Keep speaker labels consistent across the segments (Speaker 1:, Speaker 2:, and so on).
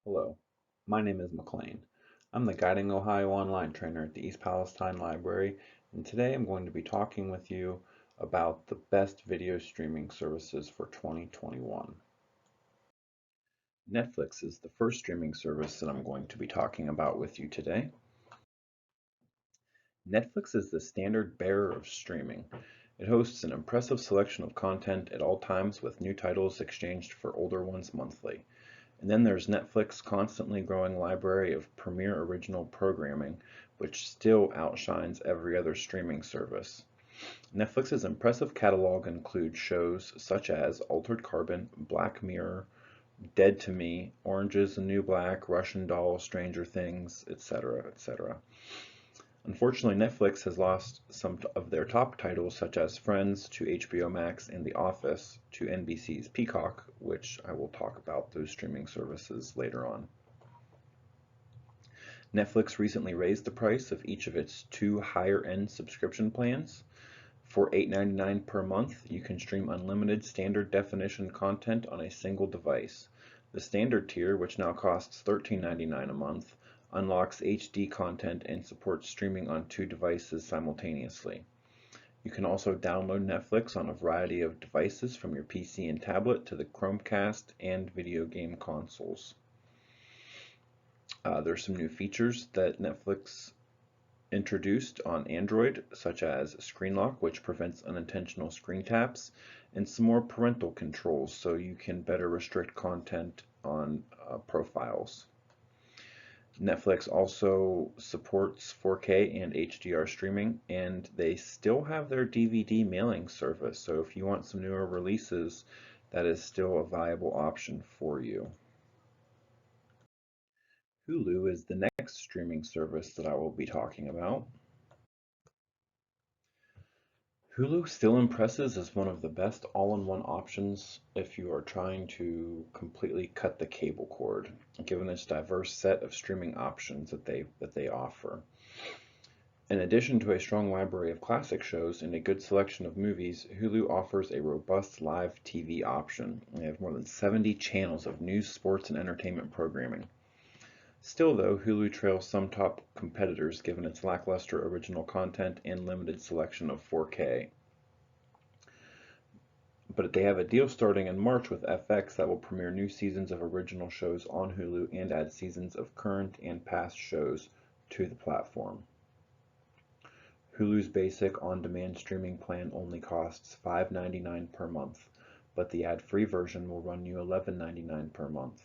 Speaker 1: Hello, my name is McLean. I'm the Guiding Ohio Online Trainer at the East Palestine Library, and today I'm going to be talking with you about the best video streaming services for 2021. Netflix is the first streaming service that I'm going to be talking about with you today. Netflix is the standard bearer of streaming. It hosts an impressive selection of content at all times with new titles exchanged for older ones monthly. And then there's Netflix's constantly growing library of premier original programming, which still outshines every other streaming service. Netflix's impressive catalog includes shows such as Altered Carbon, Black Mirror, Dead to Me, Orange is the New Black, Russian Doll, Stranger Things, etc., etc. Unfortunately, Netflix has lost some of their top titles such as Friends to HBO Max and The Office to NBC's Peacock, which I will talk about those streaming services later on. Netflix recently raised the price of each of its two higher-end subscription plans. For $8.99 per month, you can stream unlimited standard definition content on a single device. The standard tier, which now costs $13.99 a month, unlocks HD content and supports streaming on two devices simultaneously. You can also download Netflix on a variety of devices from your PC and tablet to the Chromecast and video game consoles. There's some new features that Netflix introduced on Android, such as Screen Lock, which prevents unintentional screen taps, and some more parental controls so you can better restrict content on profiles. Netflix also supports 4K and HDR streaming, and they still have their DVD mailing service. So if you want some newer releases, that is still a viable option for you. Hulu is the next streaming service that I will be talking about. Hulu still impresses as one of the best all-in-one options if you are trying to completely cut the cable cord, given its diverse set of streaming options that they offer. In addition to a strong library of classic shows and a good selection of movies, Hulu offers a robust live TV option. They have more than 70 channels of news, sports, and entertainment programming. Still, though, Hulu trails some top competitors given its lackluster original content and limited selection of 4K. But they have a deal starting in March with FX that will premiere new seasons of original shows on Hulu and add seasons of current and past shows to the platform. Hulu's basic on-demand streaming plan only costs $5.99 per month, but the ad-free version will run you $11.99 per month.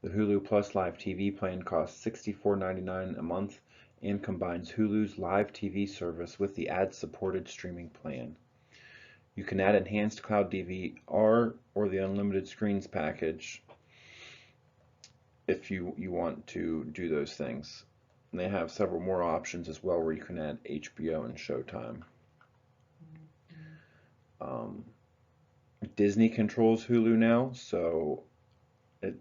Speaker 1: The Hulu Plus Live TV plan costs $64.99 a month and combines Hulu's live TV service with the ad-supported streaming plan. You can add enhanced cloud DVR or the unlimited screens package if you want to do those things. And they have several more options as well where you can add HBO and Showtime. Disney controls Hulu now, so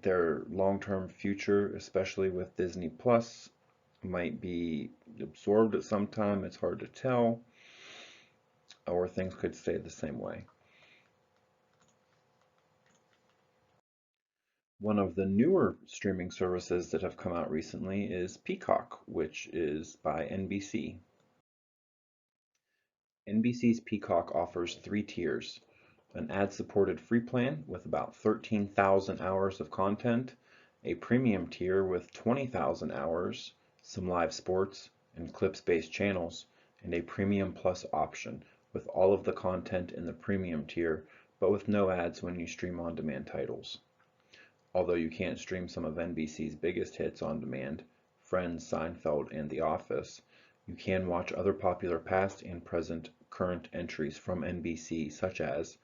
Speaker 1: their long-term future, especially with Disney Plus, might be absorbed at some time. It's hard to tell, or things could stay the same way. One of the newer streaming services that have come out recently is Peacock, which is by NBC. NBC's Peacock offers three tiers: an ad-supported free plan with about 13,000 hours of content, a premium tier with 20,000 hours, some live sports, and clips-based channels, and a premium plus option with all of the content in the premium tier, but with no ads when you stream on-demand titles. Although you can't stream some of NBC's biggest hits on demand, Friends, Seinfeld, and The Office, you can watch other popular past and present current entries from NBC such as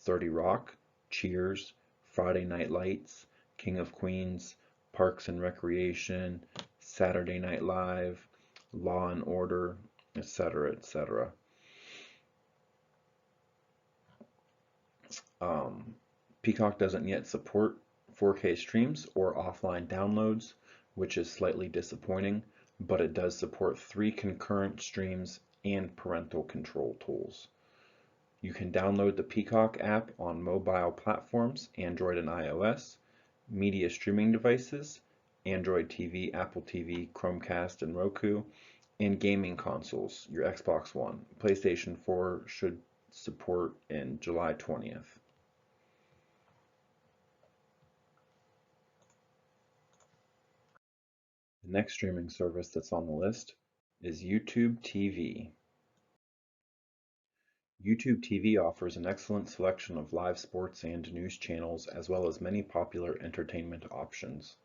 Speaker 1: 30 Rock, Cheers, Friday Night Lights, King of Queens, Parks and Recreation, Saturday Night Live, Law and Order, etc., etc. Peacock doesn't yet support 4K streams or offline downloads, which is slightly disappointing, but it does support 3 concurrent streams and parental control tools. You can download the Peacock app on mobile platforms, Android and iOS. media streaming devices, Android TV, Apple TV, Chromecast, and Roku, and gaming consoles, your Xbox One. PlayStation 4 should support in July 20th. The next streaming service that's on the list is YouTube TV. YouTube TV offers an excellent selection of live sports and news channels, as well as many popular entertainment options.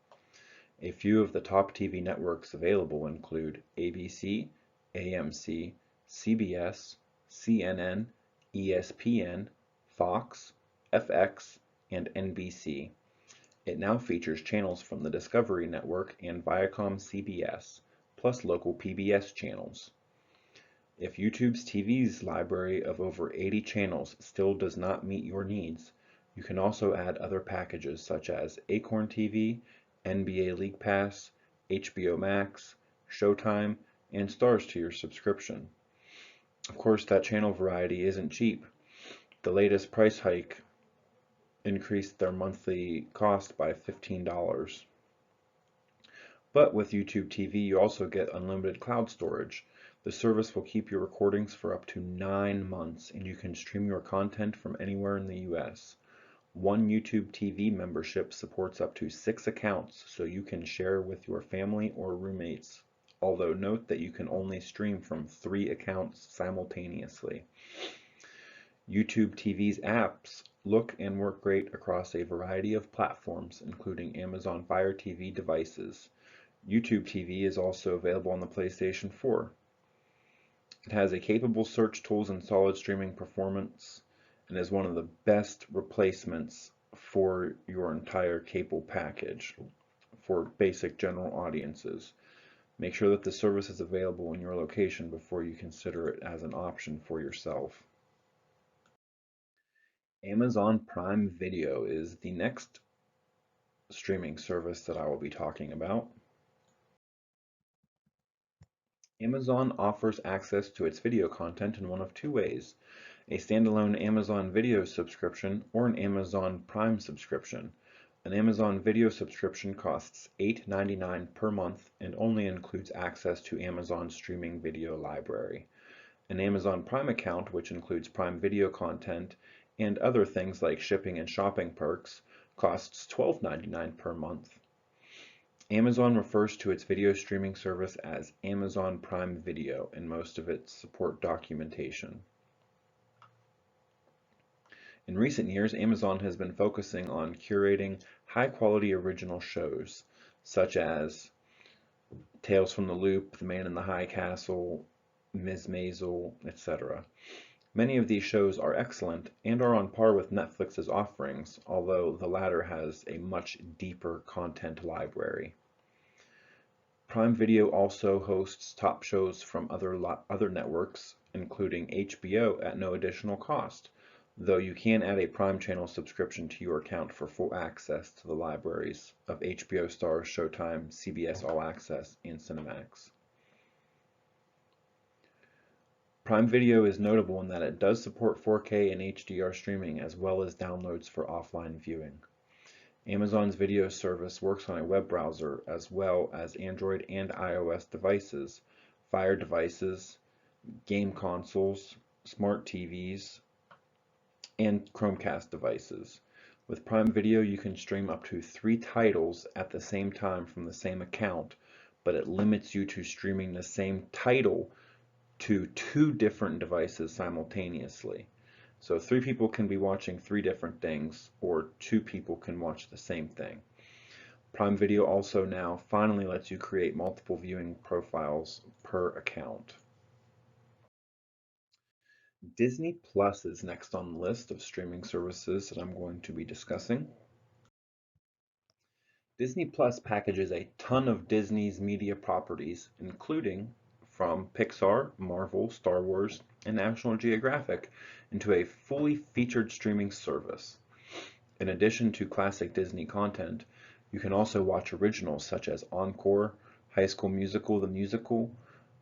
Speaker 1: A few of the top TV networks available include ABC, AMC, CBS, CNN, ESPN, Fox, FX, and NBC. It now features channels from the Discovery Network and Viacom CBS, plus local PBS channels. If YouTube's TV's library of over 80 channels still does not meet your needs, you can also add other packages such as Acorn TV, NBA League Pass, HBO Max, Showtime, and Stars to your subscription. Of course, that channel variety isn't cheap. The latest price hike increased their monthly cost by $15. But with YouTube TV, you also get unlimited cloud storage. The service will keep your recordings for up to 9 months, and you can stream your content from anywhere in the US. One YouTube TV membership supports up to 6 accounts, so you can share with your family or roommates. Although note that you can only stream from 3 accounts simultaneously. YouTube TV's apps look and work great across a variety of platforms, including Amazon Fire TV devices. YouTube TV is also available on the PlayStation 4. It has a capable search tools and solid streaming performance, and is one of the best replacements for your entire cable package for basic general audiences. Make sure that the service is available in your location before you consider it as an option for yourself. Amazon Prime Video is the next streaming service that I will be talking about. Amazon offers access to its video content in one of two ways: a standalone Amazon Video subscription or an Amazon Prime subscription. An Amazon Video subscription costs $8.99 per month and only includes access to Amazon's streaming video library. An Amazon Prime account, which includes Prime Video content and other things like shipping and shopping perks, costs $12.99 per month. Amazon refers to its video streaming service as Amazon Prime Video in most of its support documentation. In recent years, Amazon has been focusing on curating high-quality original shows, such as Tales from the Loop, The Man in the High Castle, Ms. Maisel, etc. Many of these shows are excellent and are on par with Netflix's offerings, although the latter has a much deeper content library. Prime Video also hosts top shows from other networks, including HBO at no additional cost, though you can add a Prime Channel subscription to your account for full access to the libraries of HBO, Starz, Showtime, CBS All Access, and Cinemax. Prime Video is notable in that it does support 4K and HDR streaming as well as downloads for offline viewing. Amazon's video service works on a web browser as well as Android and iOS devices, Fire devices, game consoles, smart TVs, and Chromecast devices. With Prime Video, you can stream up to 3 titles at the same time from the same account, but it limits you to streaming the same title to 2 different devices simultaneously. So 3 people can be watching 3 different things, or 2 people can watch the same thing. Prime Video also now finally lets you create multiple viewing profiles per account. Disney Plus is next on the list of streaming services that I'm going to be discussing. Disney Plus packages a ton of Disney's media properties, including from Pixar, Marvel, Star Wars, and National Geographic, into a fully featured streaming service. In addition to classic Disney content, you can also watch originals such as Encore, High School Musical: The Musical,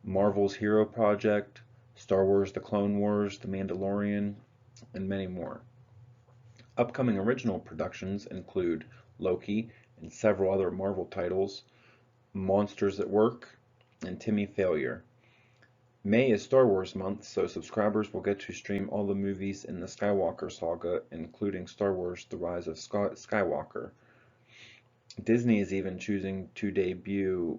Speaker 1: Marvel's Hero Project, Star Wars: The Clone Wars, The Mandalorian, and many more. Upcoming original productions include Loki, and several other Marvel titles, Monsters at Work, and Timmy Failure. May is Star Wars month, so subscribers will get to stream all the movies in the Skywalker saga, including Star Wars The Rise of Skywalker. Disney is even choosing to debut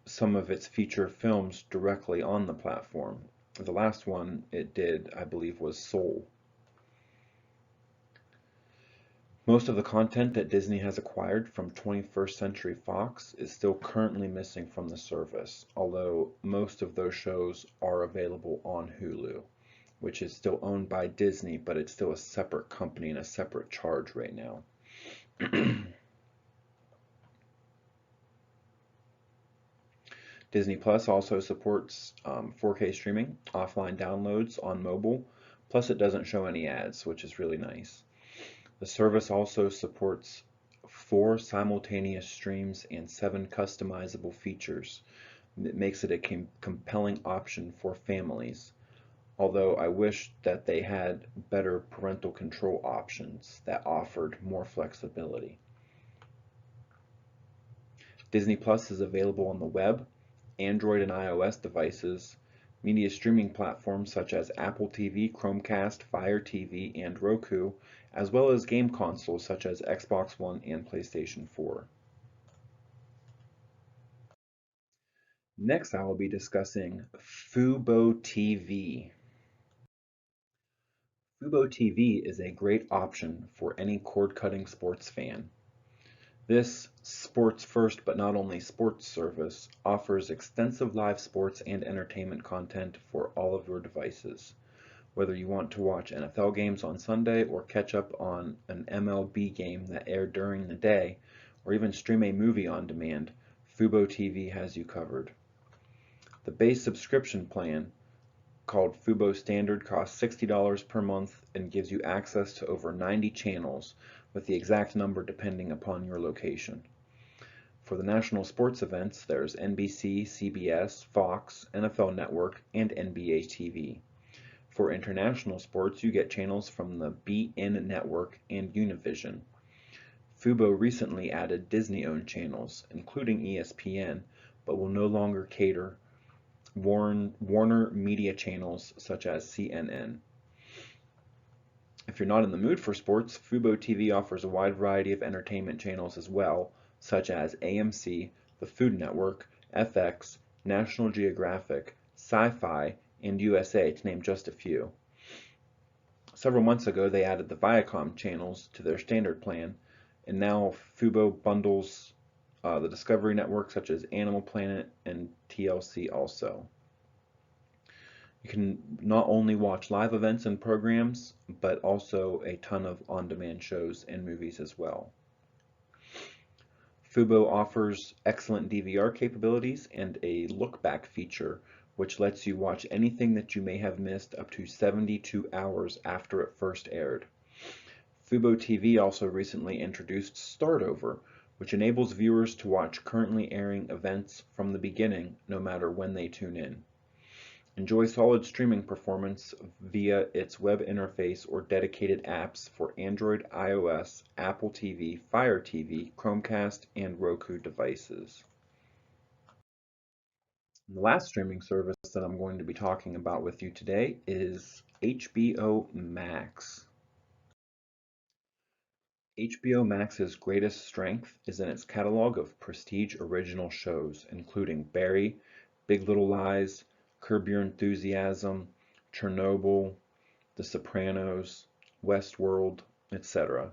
Speaker 1: some of its feature films directly on the platform. The last one it did, I believe, was Soul. Most of the content that Disney has acquired from 21st Century Fox is still currently missing from the service, although most of those shows are available on Hulu, which is still owned by Disney, but it's still a separate company and a separate charge right now. Disney Plus also supports 4K streaming, offline downloads on mobile, plus it doesn't show any ads, which is really nice. The service also supports 4 simultaneous streams and 7 customizable features. It makes it a compelling option for families, although I wish that they had better parental control options that offered more flexibility. Disney Plus is available on the web, Android and iOS devices, media streaming platforms such as Apple TV, Chromecast, Fire TV, and Roku, as well as game consoles such as Xbox One and PlayStation 4. Next, I will be discussing Fubo TV. Fubo TV is a great option for any cord-cutting sports fan. This sports first but not only sports service offers extensive live sports and entertainment content for all of your devices. Whether you want to watch NFL games on Sunday or catch up on an MLB game that aired during the day, or even stream a movie on demand, Fubo TV has you covered. The base subscription plan, called Fubo Standard, costs $60 per month and gives you access to over 90 channels, with the exact number depending upon your location. For the national sports events, there's NBC, CBS, Fox, NFL Network, and NBA TV. For international sports, you get channels from the beIN Network and Univision. Fubo recently added Disney-owned channels, including ESPN, but will no longer cater Warner Media channels such as CNN. If you're not in the mood for sports, Fubo TV offers a wide variety of entertainment channels as well, such as AMC, the Food Network, FX, National Geographic, Sci-Fi, and USA, to name just a few. Several months ago, they added the Viacom channels to their standard plan, and now Fubo bundles the Discovery Network, such as Animal Planet and TLC also. You can not only watch live events and programs, but also a ton of on-demand shows and movies as well. Fubo offers excellent DVR capabilities and a look-back feature, which lets you watch anything that you may have missed up to 72 hours after it first aired. Fubo TV also recently introduced Start Over, which enables viewers to watch currently airing events from the beginning, no matter when they tune in. Enjoy solid streaming performance via its web interface or dedicated apps for Android, iOS, Apple TV, Fire TV, Chromecast, and Roku devices. And the last streaming service that I'm going to be talking about with you today is HBO Max. HBO Max's greatest strength is in its catalog of prestige original shows, including Barry, Big Little Lies, Curb Your Enthusiasm, Chernobyl, The Sopranos, Westworld, etc.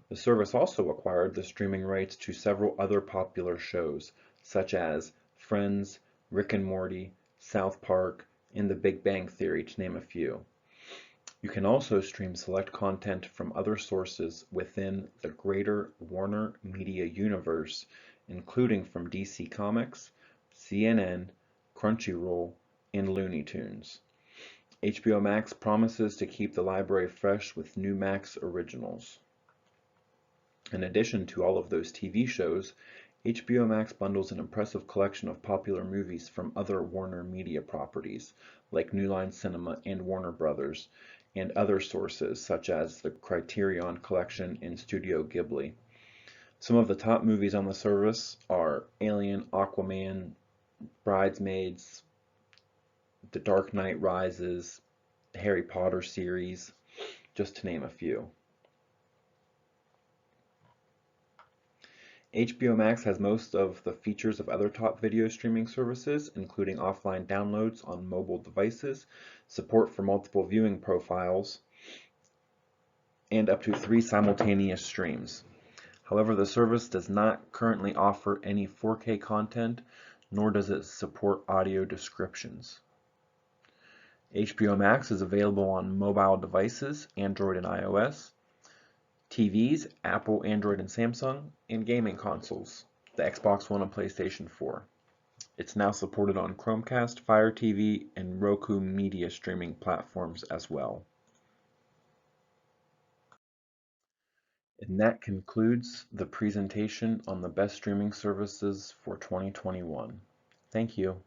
Speaker 1: The service also acquired the streaming rights to several other popular shows, such as Friends, Rick and Morty, South Park, and The Big Bang Theory, to name a few. You can also stream select content from other sources within the greater Warner Media universe, including from DC Comics, CNN, Crunchyroll, and Looney Tunes. HBO Max promises to keep the library fresh with new Max originals. In addition to all of those TV shows, HBO Max bundles an impressive collection of popular movies from other Warner Media properties, like New Line Cinema and Warner Brothers, and other sources such as the Criterion Collection and Studio Ghibli. Some of the top movies on the service are Alien, Aquaman, Bridesmaids, The Dark Knight Rises, the Harry Potter series, just to name a few. HBO Max has most of the features of other top video streaming services, including offline downloads on mobile devices, support for multiple viewing profiles, and up to 3 simultaneous streams. However, the service does not currently offer any 4K content, nor does it support audio descriptions. HBO Max is available on mobile devices, Android and iOS, TVs, Apple, Android, and Samsung, and gaming consoles, the Xbox One and PlayStation 4. It's now supported on Chromecast, Fire TV, and Roku media streaming platforms as well. And that concludes the presentation on the best streaming services for 2021. Thank you.